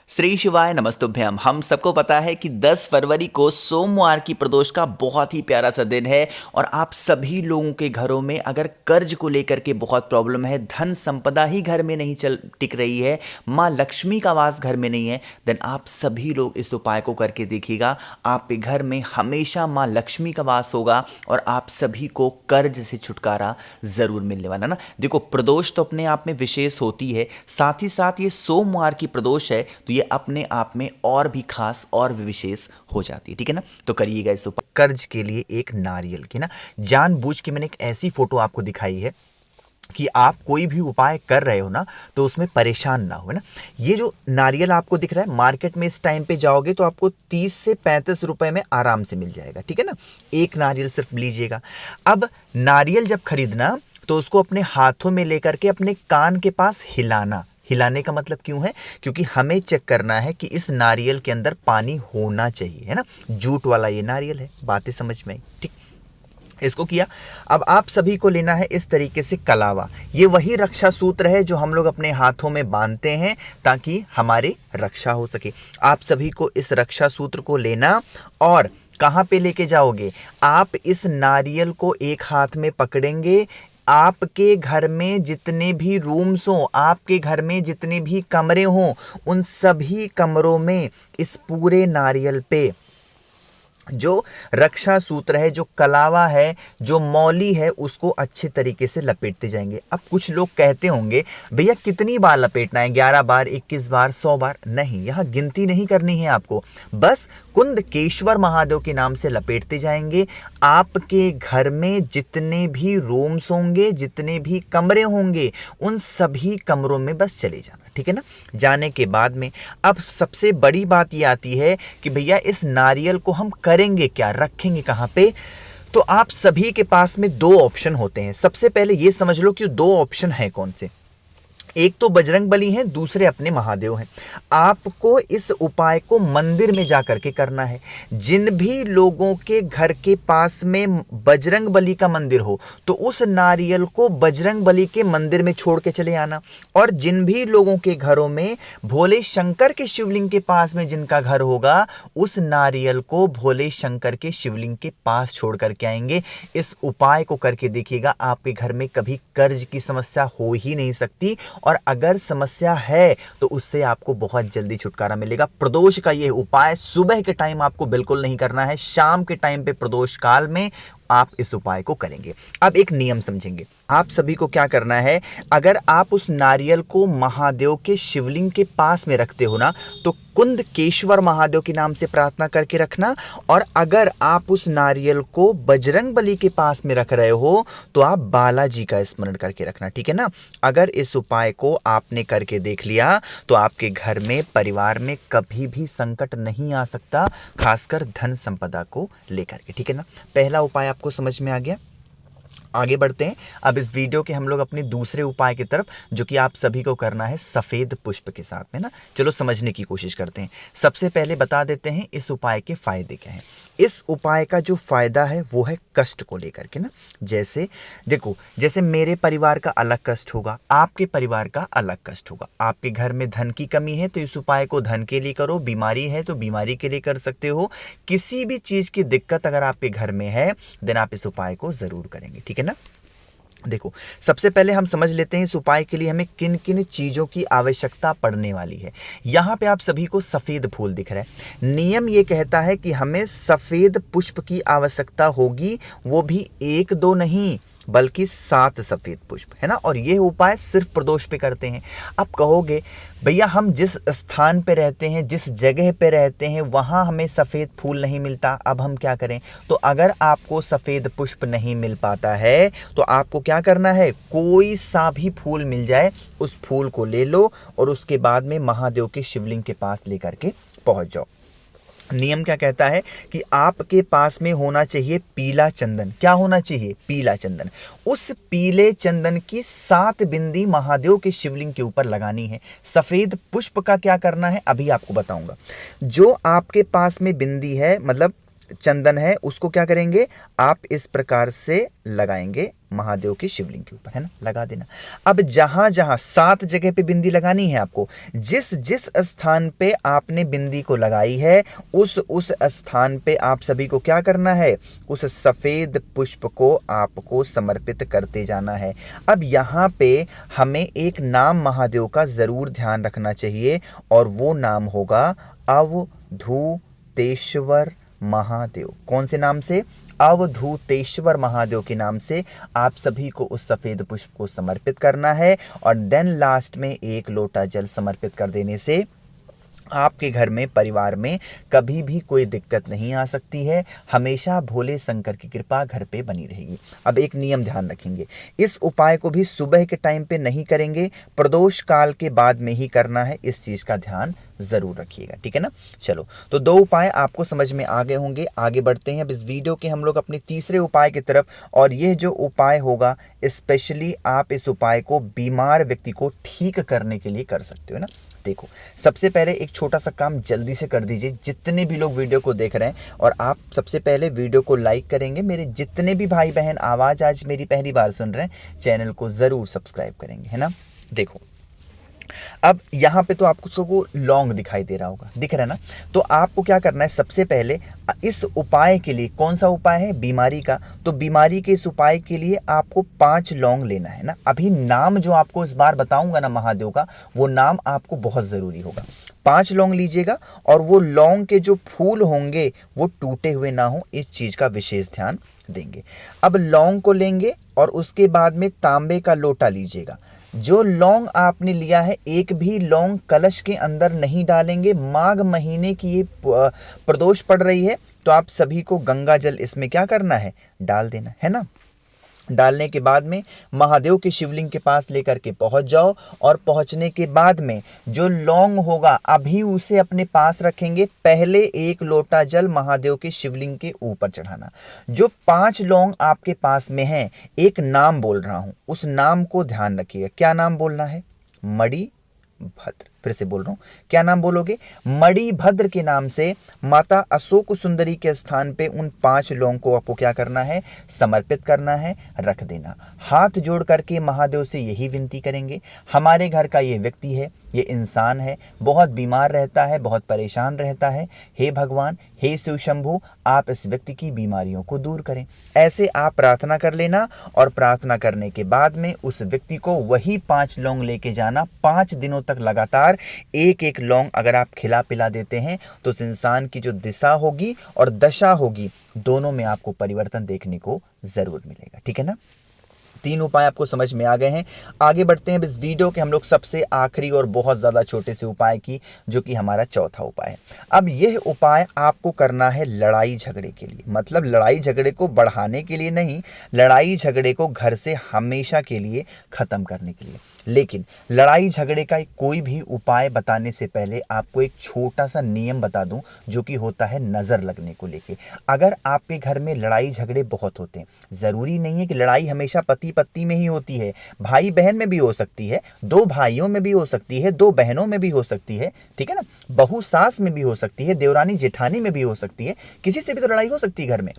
श्री शिवाय नमस्तुभ्यम। हम सबको पता है कि 10 फरवरी को सोमवार की प्रदोष का बहुत ही प्यारा सा दिन है और आप सभी लोगों के घरों में अगर कर्ज को लेकर के बहुत प्रॉब्लम है, धन संपदा ही घर में नहीं चल टिक रही है, माँ लक्ष्मी का वास घर में नहीं है, देन आप सभी लोग इस उपाय को करके देखिएगा। आपके घर में हमेशा माँ लक्ष्मी का वास होगा और आप सभी को कर्ज से छुटकारा ज़रूर मिलने वाला ना। देखो, प्रदोष तो अपने आप में विशेष होती है, साथ ही साथ ये सोमवार की प्रदोष है तो ये अपने आप में और भी खास और भी विशेष हो जाती है। ठीक है ना, तो करिएगा इस उपाय। कर्ज के लिए एक नारियल की ना जानबूझ के मैंने एक ऐसी फोटो आपको दिखाई है कि आप कोई भी उपाय कर रहे हो ना तो उसमें परेशान ना हो ना। ये जो नारियल आपको दिख रहा है, मार्केट में इस टाइम पे जाओगे तो आपको 30 से 35 रुपए में आराम से मिल जाएगा। ठीक है ना, एक नारियल सिर्फ लीजिएगा। अब नारियल जब खरीदना तो उसको अपने हाथों में लेकर के अपने कान के पास हिलाना। हिलाने का मतलब क्यों है? क्योंकि हमें चेक करना है कि इस नारियल के अंदर पानी होना चाहिए, है ना। जूट वाला ये नारियल है, बातें समझ में आई? ठीक, इसको किया। अब आप सभी को लेना है इस तरीके से कलावा। ये वही रक्षा सूत्र है जो हम लोग अपने हाथों में बांधते हैं ताकि हमारी रक्षा हो सके। आप सभी को इस रक्षा सूत्र को लेना और कहाँ पे लेके जाओगे? आप इस नारियल को एक हाथ में पकड़ेंगे। आपके घर में जितने भी रूम्स हों, आपके घर में जितने भी कमरे हों, उन सभी कमरों में इस पूरे नारियल पे जो रक्षा सूत्र है, जो कलावा है, जो मौली है, उसको अच्छे तरीके से लपेटते जाएंगे। अब कुछ लोग कहते होंगे भैया कितनी बार लपेटना है? 11 बार, 21 बार, 100 बार? नहीं, यहां गिनती नहीं करनी है आपको। बस कुंदकेश्वर महादेव के नाम से लपेटते जाएंगे। आपके घर में जितने भी रूम्स होंगे, जितने भी कमरे होंगे, उन सभी कमरों में बस चले जाना। ठीक है ना। जाने के बाद में अब सबसे बड़ी बात ये आती है कि भैया इस नारियल को हम करेंगे क्या, रखेंगे कहाँ पे? तो आप सभी के पास में दो ऑप्शन होते हैं। सबसे पहले ये समझ लो कि दो ऑप्शन है कौन से। एक तो बजरंग बली हैं, दूसरे अपने महादेव हैं। आपको इस उपाय को मंदिर में जाकर के करना है। जिन भी लोगों के घर के पास में बजरंग बली का मंदिर हो तो उस नारियल को बजरंग बली के मंदिर में छोड़ के चले आना। और जिन भी लोगों के घरों में भोले शंकर के शिवलिंग के पास में जिनका घर होगा, उस नारियल को भोले शंकर के शिवलिंग के पास छोड़ करके आएंगे। इस उपाय को करके देखिएगा, आपके घर में कभी कर्ज की समस्या हो ही नहीं सकती और अगर समस्या है तो उससे आपको बहुत जल्दी छुटकारा मिलेगा। प्रदोष का यह उपाय सुबह के टाइम आपको बिल्कुल नहीं करना है, शाम के टाइम पे प्रदोष काल में आप इस उपाय को करेंगे। अब एक नियम समझेंगे। आप सभी को क्या करना है, अगर आप उस नारियल को महादेव के शिवलिंग के पास में रखते हो ना तो कुंदकेश्वर महादेव के नाम से प्रार्थना करके रखना। और अगर आप उस नारियल को बजरंग बली के पास में रख रहे हो तो आप बालाजी का स्मरण करके रखना। ठीक है ना। अगर इस उपाय को आपने करके देख लिया तो आपके घर में, परिवार में कभी भी संकट नहीं आ सकता, खासकर धन संपदा को लेकर के। ठीक है ना। पहला उपाय आपको समझ में आ गया। आगे बढ़ते हैं अब इस वीडियो के हम लोग अपने दूसरे उपाय की तरफ, जो कि आप सभी को करना है सफेद पुष्प के साथ में ना। चलो समझने की कोशिश करते हैं। सबसे पहले बता देते हैं इस उपाय के फायदे क्या हैं। इस उपाय का जो फायदा है वो है कष्ट को लेकर के ना। जैसे देखो, जैसे मेरे परिवार का अलग कष्ट होगा, आपके परिवार का अलग कष्ट होगा। आपके घर में धन की कमी है तो इस उपाय को धन के लिए करो, बीमारी है तो बीमारी के लिए कर सकते हो। किसी भी चीज की दिक्कत अगर आपके घर में है देन आप इस उपाय को जरूर करेंगे। ठीक है ना। देखो, सबसे पहले हम समझ लेते हैं इस उपाय के लिए हमें किन किन चीज़ों की आवश्यकता पड़ने वाली है। यहाँ पे आप सभी को सफ़ेद फूल दिख रहा है। नियम ये कहता है कि हमें सफ़ेद पुष्प की आवश्यकता होगी, वो भी एक दो नहीं बल्कि 7 सफ़ेद पुष्प, है ना। और ये उपाय सिर्फ प्रदोष पे करते हैं। अब कहोगे भैया हम जिस स्थान पे रहते हैं, जिस जगह पे रहते हैं, वहाँ हमें सफ़ेद फूल नहीं मिलता, अब हम क्या करें? तो अगर आपको सफ़ेद पुष्प नहीं मिल पाता है तो आपको क्या करना है, कोई सा भी फूल मिल जाए उस फूल को ले लो और उसके बाद में महादेव के शिवलिंग के पास लेकर के पहुँच जाओ। नियम क्या कहता है कि आपके पास में होना चाहिए पीला चंदन। क्या होना चाहिए? पीला चंदन। उस पीले चंदन की 7 बिंदी महादेव के शिवलिंग के ऊपर लगानी है। सफेद पुष्प का क्या करना है अभी आपको बताऊंगा। जो आपके पास में बिंदी है, मतलब चंदन है उसको क्या करेंगे, आप इस प्रकार से लगाएंगे महादेव के शिवलिंग के ऊपर, है ना, लगा देना। अब जहां जहां 7 जगह पे बिंदी लगानी है आपको, जिस जिस स्थान पे आपने बिंदी को लगाई है उस स्थान पे आप सभी को क्या करना है, उस सफेद पुष्प को आपको समर्पित करते जाना है। अब यहाँ पे हमें एक नाम महादेव का जरूर ध्यान रखना चाहिए और वो नाम होगा अवधूतेश्वर महादेव। कौन से नाम से, अवधूतेश्वर महादेव के नाम से आप सभी को उस सफेद पुष्प को समर्पित करना है। और देन लास्ट में 1 लोटा जल समर्पित कर देने से आपके घर में, परिवार में कभी भी कोई दिक्कत नहीं आ सकती है। हमेशा भोले शंकर की कृपा घर पे बनी रहेगी। अब एक नियम ध्यान रखेंगे, इस उपाय को भी सुबह के टाइम पे नहीं करेंगे, प्रदोष काल के बाद में ही करना है। इस चीज का ध्यान जरूर रखिएगा, ठीक है ना। चलो, तो 2 उपाय आपको समझ में आ गए होंगे। आगे बढ़ते हैं अब इस वीडियो के हम लोग अपने तीसरे उपाय की तरफ। और यह जो उपाय होगा, स्पेशली आप इस उपाय को बीमार व्यक्ति को ठीक करने के लिए कर सकते हो ना। देखो, सबसे पहले एक छोटा सा काम जल्दी से कर दीजिए, जितने भी लोग वीडियो को देख रहे हैं, और आप सबसे पहले वीडियो को लाइक करेंगे। मेरे जितने भी भाई बहन आवाज़ आज मेरी पहली बार सुन रहे हैं, चैनल को ज़रूर सब्सक्राइब करेंगे, है ना। देखो, अब यहाँ पे तो आपको सबको लौंग दिखाई दे रहा होगा, दिख रहा है ना। तो आपको क्या करना है, सबसे पहले इस उपाय के लिए, कौन सा उपाय है, बीमारी का, तो बीमारी के इस उपाय के लिए आपको 5 लौंग लेना है ना। अभी नाम जो आपको इस बार बताऊंगा ना महादेव का, वो नाम आपको बहुत ज़रूरी होगा। 5 लौंग लीजिएगा और वो लौंग के जो फूल होंगे वो टूटे हुए ना हो, इस चीज़ का विशेष ध्यान देंगे। अब लौंग को लेंगे और उसके बाद में तांबे का लोटा लीजिएगा। जो लौंग आपने लिया है, एक भी लौंग कलश के अंदर नहीं डालेंगे। माघ महीने की ये प्रदोष पड़ रही है, तो आप सभी को गंगा जल इसमें क्या करना है, डाल देना है ना। डालने के बाद में महादेव के शिवलिंग के पास लेकर के पहुंच जाओ, और पहुंचने के बाद में जो लौंग होगा अभी उसे अपने पास रखेंगे। पहले 1 लोटा जल महादेव के शिवलिंग के ऊपर चढ़ाना। जो 5 लौंग आपके पास में हैं, एक नाम बोल रहा हूं, उस नाम को ध्यान रखिएगा। क्या नाम बोलना है, मणि भद्र। फिर से बोल रहा हूं, क्या नाम बोलोगे, मणि भद्र के नाम से माता अशोक सुंदरी के स्थान पे उन 5 लौंग को आपको क्या करना है, समर्पित करना है, रख देना। हाथ जोड़ करके महादेव से यही विनती करेंगे, हमारे घर का ये व्यक्ति है, ये इंसान है, बहुत बीमार रहता है, बहुत परेशान रहता है। हे भगवान, हे शिव शंभु, आप इस व्यक्ति की बीमारियों को दूर करें। ऐसे आप प्रार्थना कर लेना, और प्रार्थना करने के बाद में उस व्यक्ति को वही 5 लौंग लेके जाना। 5 दिनों तक लगातार 1-1 लौंग अगर आप खिला पिला देते हैं, तो उस इंसान की जो दिशा होगी और दशा होगी, दोनों में आपको परिवर्तन देखने को जरूर मिलेगा, ठीक है ना। 3 उपाय आपको समझ में आ गए हैं। आगे बढ़ते हैं इस वीडियो के हम लोग सबसे आखिरी और बहुत ज़्यादा छोटे से उपाय की, जो कि हमारा चौथा उपाय है। अब यह उपाय आपको करना है लड़ाई झगड़े के लिए, मतलब लड़ाई झगड़े को बढ़ाने के लिए नहीं, लड़ाई झगड़े को घर से हमेशा के लिए ख़त्म करने के लिए। लेकिन लड़ाई झगड़े का कोई भी उपाय बताने से पहले आपको एक छोटा सा नियम बता दूं, जो कि होता है नज़र लगने को लेके। अगर आपके घर में लड़ाई झगड़े बहुत होते हैं, ज़रूरी नहीं है कि लड़ाई हमेशा पति पत्नी में ही होती है, भाई बहन में भी हो सकती है, 2 भाइयों में भी हो सकती है, 2 बहनों में भी हो सकती है, ठीक है ना, बहू सास में भी हो सकती है, देवरानी जेठानी में भी हो सकती है, किसी से भी तो लड़ाई हो सकती है घर में।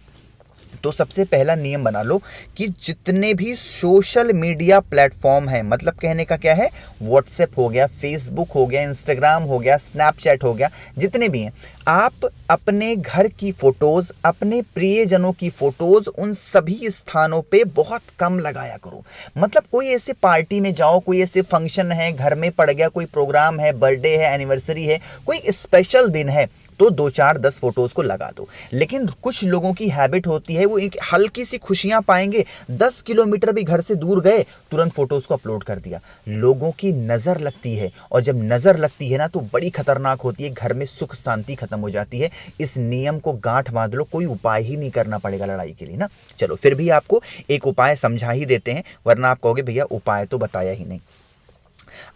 तो सबसे पहला नियम बना लो कि जितने भी सोशल मीडिया प्लेटफॉर्म हैं, मतलब कहने का क्या है, व्हाट्सएप हो गया, फेसबुक हो गया, इंस्टाग्राम हो गया, स्नैपचैट हो गया, जितने भी हैं, आप अपने घर की फोटोज, अपने प्रियजनों की फोटोज उन सभी स्थानों पे बहुत कम लगाया करो। मतलब कोई ऐसे पार्टी में जाओ, कोई ऐसे फंक्शन है, घर में पड़ गया, कोई प्रोग्राम है, बर्थडे है, एनिवर्सरी है, कोई स्पेशल दिन है, तो 2-4-10 फोटोज को लगा दो। लेकिन कुछ लोगों की हैबिट होती है, वो एक हल्की सी खुशियां पाएंगे, 10 किलोमीटर भी घर से दूर गए, तुरंत फोटोज को अपलोड कर दिया। लोगों की नजर लगती है, और जब नजर लगती है ना, तो बड़ी खतरनाक होती है, घर में सुख शांति खत्म हो जाती है। इस नियम को गांठ बांध लो, कोई उपाय ही नहीं करना पड़ेगा लड़ाई के लिए ना। चलो, फिर भी आपको एक उपाय समझा ही देते हैं, वरना आप कहोगे भैया उपाय तो बताया ही नहीं।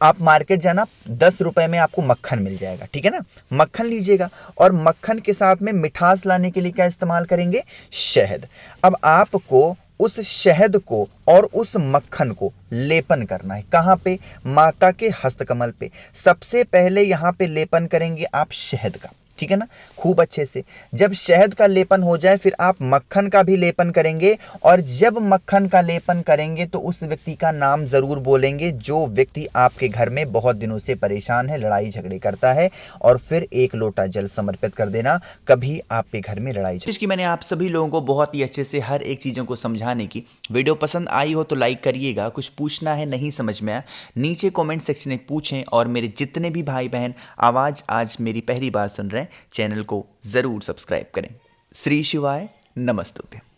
आप मार्केट जाना, 10 रुपए में आपको मक्खन मिल जाएगा, ठीक है ना। मक्खन लीजिएगा, और मक्खन के साथ में मिठास लाने के लिए क्या इस्तेमाल करेंगे, शहद। अब आपको उस शहद को और उस मक्खन को लेपन करना है। कहाँ पे, माता के हस्तकमल पे। सबसे पहले यहाँ पे लेपन करेंगे आप शहद का, ठीक है ना, खूब अच्छे से। जब शहद का लेपन हो जाए फिर आप मक्खन का भी लेपन करेंगे, और जब मक्खन का लेपन करेंगे तो उस व्यक्ति का नाम जरूर बोलेंगे जो व्यक्ति आपके घर में बहुत दिनों से परेशान है, लड़ाई झगड़े करता है, और फिर 1 लोटा जल समर्पित कर देना। कभी आपके घर में लड़ाई झगड़े की मैंने आप सभी लोगों को बहुत ही अच्छे से हर एक चीज़ों को समझाने की। वीडियो पसंद आई हो तो लाइक करिएगा, कुछ पूछना है नहीं समझ में आया नीचे कमेंट सेक्शन में पूछें, और मेरे जितने भी भाई बहन आवाज़ आज मेरी पहली बार सुन रहे हैं चैनल को ज़रूर सब्सक्राइब करें। श्री शिवाय नमस्तुभ्यं।